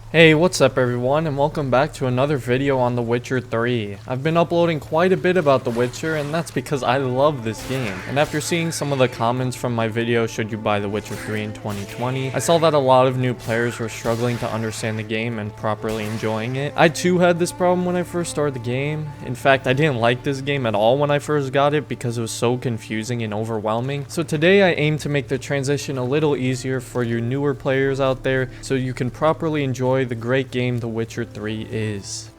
Hey, what's up everyone, and welcome back to another video on The Witcher 3. I've been uploading quite a bit about The Witcher, and that's because I love this game. And after seeing some of the comments from my video, should you buy The Witcher 3 in 2020, I saw that a lot of new players were struggling to understand the game and properly enjoying it. I too had this problem when I first started the game. In fact, I didn't like this game at all when I first got it because it was so confusing and overwhelming. So today I aim to make the transition a little easier for you newer players out there so you can properly enjoy the great game The Witcher 3 is.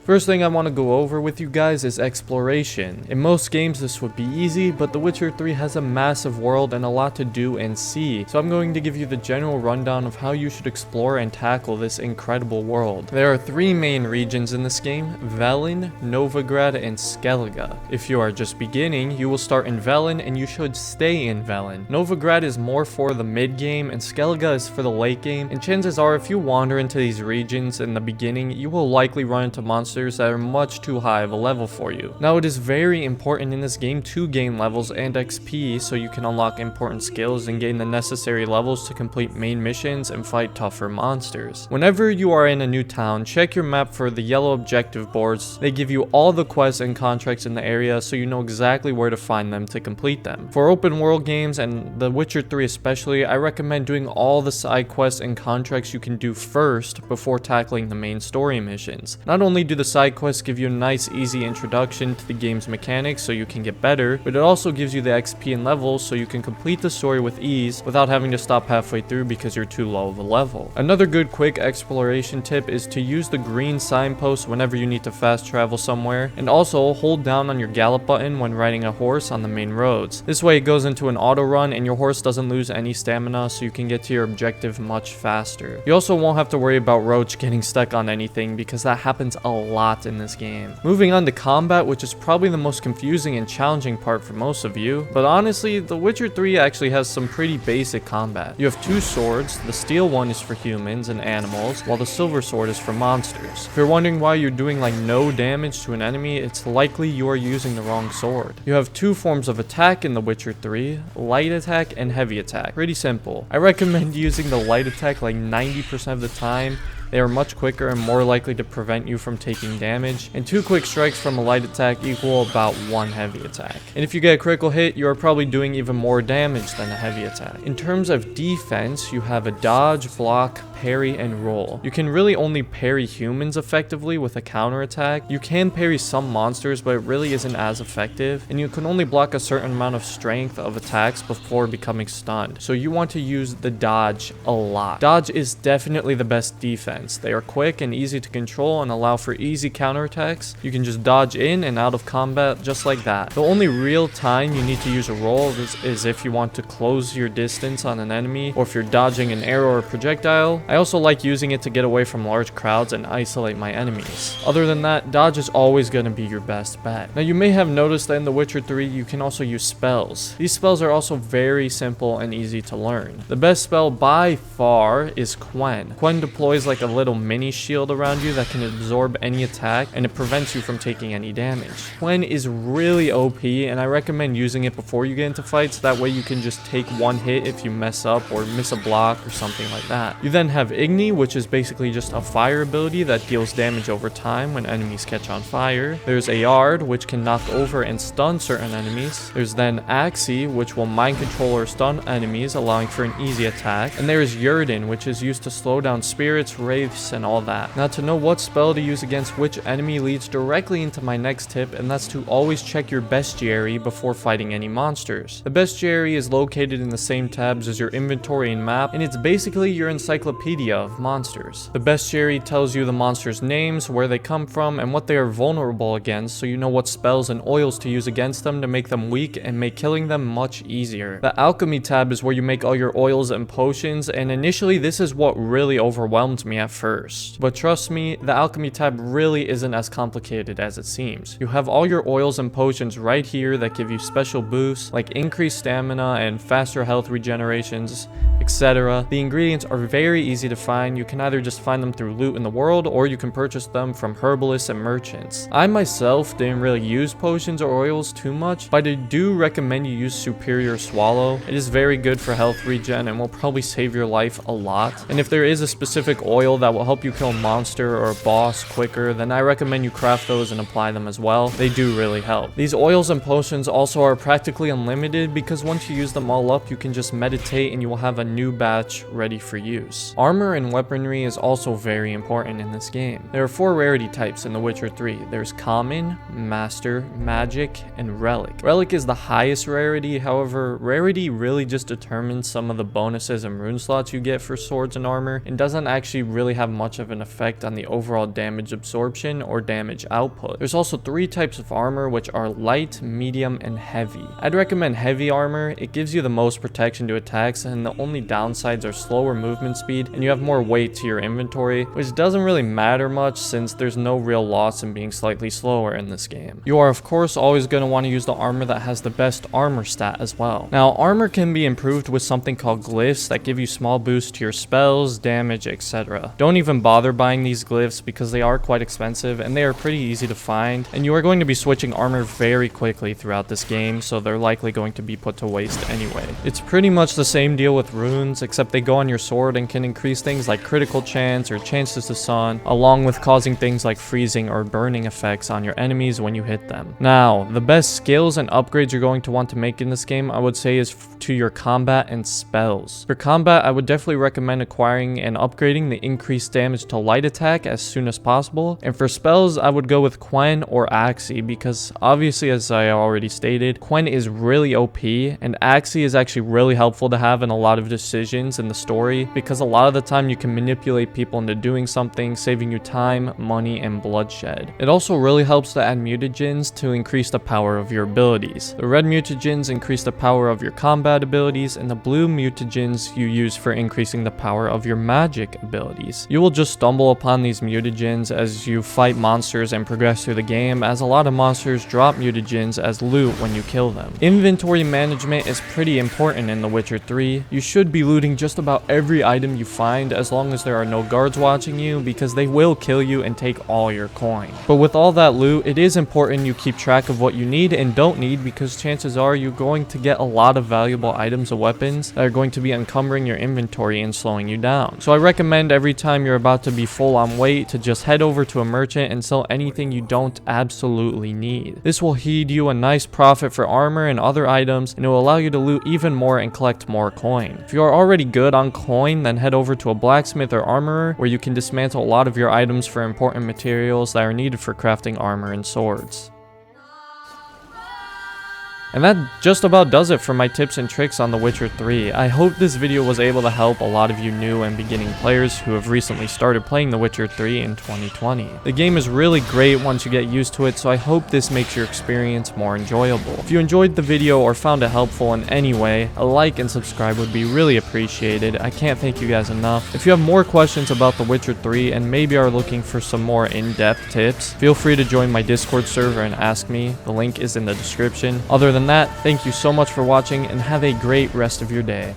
First thing I want to go over with you guys is exploration. In most games this would be easy, but The Witcher 3 has a massive world and a lot to do and see, so I'm going to give you the general rundown of how you should explore and tackle this incredible world. There are three main regions in this game: Velen, Novigrad, and Skellige. If you are just beginning, you will start in Velen and you should stay in Velen. Novigrad is more for the mid game and Skellige is for the late game, and chances are if you wander into these regions in the beginning, you will likely run into monsters that are much too high of a level for you. Now, it is very important in this game to gain levels and XP so you can unlock important skills and gain the necessary levels to complete main missions and fight tougher monsters. Whenever you are in a new town, check your map for the yellow objective boards. They give you all the quests and contracts in the area so you know exactly where to find them to complete them. For open world games, and The Witcher 3 especially, I recommend doing all the side quests and contracts you can do first before tackling the main story missions. Not only do the side quests give you a nice easy introduction to the game's mechanics so you can get better, but it also gives you the XP and levels so you can complete the story with ease without having to stop halfway through because you're too low of a level. Another good quick exploration tip is to use the green signpost whenever you need to fast travel somewhere, and also hold down on your gallop button when riding a horse on the main roads. This way it goes into an auto run and your horse doesn't lose any stamina so you can get to your objective much faster. You also won't have to worry about Roach getting stuck on anything because that happens a lot in this game. Moving on to combat, which is probably the most confusing and challenging part for most of you, but honestly, The Witcher 3 actually has some pretty basic combat. You have two swords. The steel one is for humans and animals, while the silver sword is for monsters. If you're wondering why you're doing like no damage to an enemy, it's likely you are using the wrong sword. You have two forms of attack in The Witcher 3, light attack and heavy attack. Pretty simple. I recommend using the light attack like 90% of the time. They are much quicker and more likely to prevent you from taking damage, and 2 quick strikes from a light attack equal about 1 heavy attack. And if you get a critical hit, you are probably doing even more damage than a heavy attack. In terms of defense, you have a dodge, block, parry, and roll. You can really only parry humans effectively with a counter attack. You can parry some monsters, but it really isn't as effective, and you can only block a certain amount of strength of attacks before becoming stunned. So you want to use the dodge a lot. Dodge is definitely the best defense. They are quick and easy to control and allow for easy counterattacks. You can just dodge in and out of combat just like that. The only real time you need to use a roll is if you want to close your distance on an enemy, or if you're dodging an arrow or projectile. I also like using it to get away from large crowds and isolate my enemies. Other than that, dodge is always going to be your best bet. Now, you may have noticed that in The Witcher 3 you can also use spells. These spells are also very simple and easy to learn. The best spell by far is Quen. Quen deploys like a little mini shield around you that can absorb any attack, and it prevents you from taking any damage. Quen is really OP, and I recommend using it before you get into fights. That way you can just take one hit if you mess up or miss a block or something like that. You then have Igni, which is basically just a fire ability that deals damage over time when enemies catch on fire. There's Ayard, which can knock over and stun certain enemies. There's then Axii, which will mind control or stun enemies, allowing for an easy attack. And there is Yurden, which is used to slow down spirits, wraiths, and all that. Now, to know what spell to use against which enemy leads directly into my next tip, and that's to always check your bestiary before fighting any monsters. The bestiary is located in the same tabs as your inventory and map, and it's basically your encyclopedia of monsters. The bestiary tells you the monsters' names, where they come from, and what they are vulnerable against, so you know what spells and oils to use against them to make them weak and make killing them much easier. The alchemy tab is where you make all your oils and potions, and initially this is what really overwhelmed me at at first. But trust me, the alchemy tab really isn't as complicated as it seems. You have all your oils and potions right here that give you special boosts like increased stamina and faster health regenerations, etc. The ingredients are very easy to find. You can either just find them through loot in the world, or you can purchase them from herbalists and merchants. I myself didn't really use potions or oils too much, but I do recommend you use Superior Swallow. It is very good for health regen and will probably save your life a lot. And if there is a specific oil that will help you kill a monster or a boss quicker, then I recommend you craft those and apply them as well. They do really help. These oils and potions also are practically unlimited, because once you use them all up, you can just meditate and you will have a new batch ready for use. Armor and weaponry is also very important in this game. There are 4 rarity types in The Witcher 3. There's Common, Master, Magic, and Relic. Relic is the highest rarity, however, rarity really just determines some of the bonuses and rune slots you get for swords and armor, and doesn't actually really have much of an effect on the overall damage absorption or damage output. There's also 3 types of armor, which are light, medium, and heavy. I'd recommend heavy armor. It gives you the most protection to attacks, and the only downsides are slower movement speed, and you have more weight to your inventory, which doesn't really matter much since there's no real loss in being slightly slower in this game. You are of course always going to want to use the armor that has the best armor stat as well. Now, armor can be improved with something called glyphs that give you small boosts to your spells, damage, etc. Don't even bother buying these glyphs because they are quite expensive and they are pretty easy to find, and you are going to be switching armor very quickly throughout this game, so they're likely going to be put to waste anyway. It's pretty much the same deal with runes, except they go on your sword and can increase things like critical chance or chances to stun, along with causing things like freezing or burning effects on your enemies when you hit them. Now, the best skills and upgrades you're going to want to make in this game, I would say, is to your combat and spells. For combat, I would definitely recommend acquiring and upgrading the increased damage to light attack as soon as possible. And for spells, I would go with Quen or Axii, because obviously, as I already stated, Quen is really OP, and Axii is actually really helpful to have in a lot of decisions in the story, because a lot of the time you can manipulate people into doing something, saving you time, money, and bloodshed. It also really helps to add mutagens to increase the power of your abilities. The red mutagens increase the power of your combat abilities, and the blue mutagens you use for increasing the power of your magic abilities. You will just stumble upon these mutagens as you fight monsters and progress through the game, as a lot of monsters drop mutagens as loot when you kill them. Inventory management is pretty important in The Witcher 3. You should be looting just about every item you find as long as there are no guards watching you, because they will kill you and take all your coin. But with all that loot, it is important you keep track of what you need and don't need, because chances are you're going to get a lot of valuable items or weapons that are going to be encumbering your inventory and slowing you down. So I recommend every time you're about to be full on weight to just head over to a merchant and sell anything you don't absolutely need. This will heed you a nice profit for armor and other items, and it will allow you to loot even more and collect more coin. If you are already good on coin, then head over to a blacksmith or armorer where you can dismantle a lot of your items for important materials that are needed for crafting armor and swords. And that just about does it for my tips and tricks on The Witcher 3. I hope this video was able to help a lot of you new and beginning players who have recently started playing The Witcher 3 in 2020. The game is really great once you get used to it, so I hope this makes your experience more enjoyable. If you enjoyed the video or found it helpful in any way, a like and subscribe would be really appreciated. I can't thank you guys enough. If you have more questions about The Witcher 3 and maybe are looking for some more in-depth tips, feel free to join my Discord server and ask me. The link is in the description. Other than that, thank you so much for watching and have a great rest of your day.